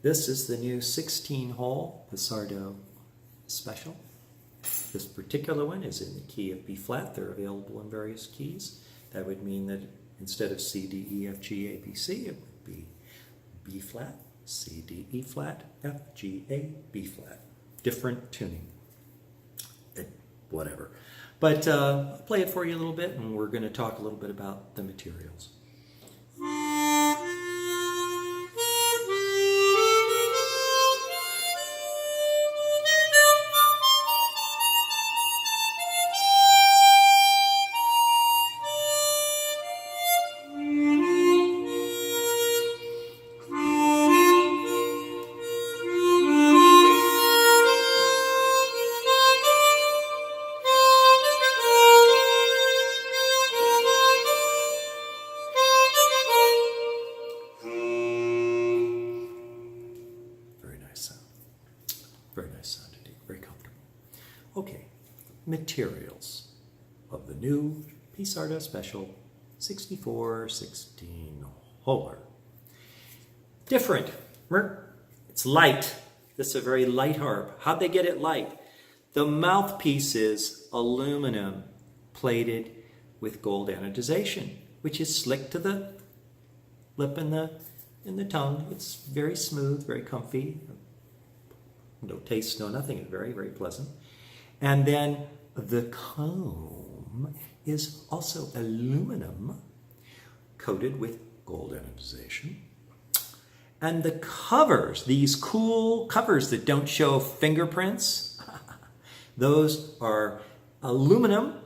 This is the new 16-hole Psardo SPECIAL. This particular one is in the key of B flat. They're available in various keys. That would mean that instead of C, D, E, F, G, A, B, C, it would be B flat, C, D, E flat, F, G, A, B flat. Different tuning. Whatever. But I'll play it for you a little bit, and we're going to talk a little bit about the materials. Very nice sound indeed, very comfortable. Okay, materials of the new Psardo SPECIAL 64-16-holer. Different. It's light. This is a very light harp. How'd they get it light? The mouthpiece is aluminum plated with gold anodization, which is slick to the lip and the tongue. It's very smooth, very comfy. No taste, no nothing. It's very, very pleasant. And then the comb is also aluminum coated with gold anodization. And the covers, these cool covers that don't show fingerprints, those are aluminum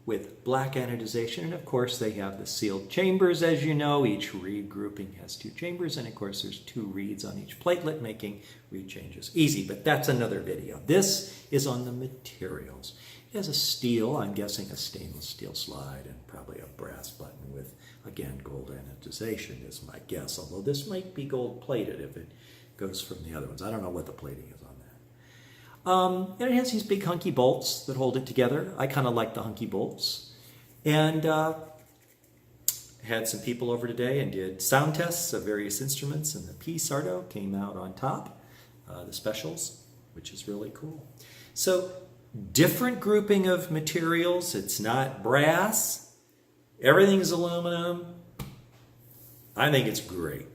with black anodization. And of course, they have the sealed chambers, as you know. Each reed grouping has 2 chambers. And of course, there's 2 reeds on each platelet, making reed changes easy. But that's another video. This is on the materials. It has a steel, I'm guessing a stainless steel slide, and probably a brass button with, again, gold anodization is my guess. Although this might be gold plated if it goes from the other ones. I don't know what the plating is on that. And it has these big hunky bolts that hold it together. I kind of like the hunky bolts. And had some people over today and did sound tests of various instruments, and the Psardo came out on top, the specials, which is really cool. So different grouping of materials. It's not brass. Everything's aluminum. I think it's great.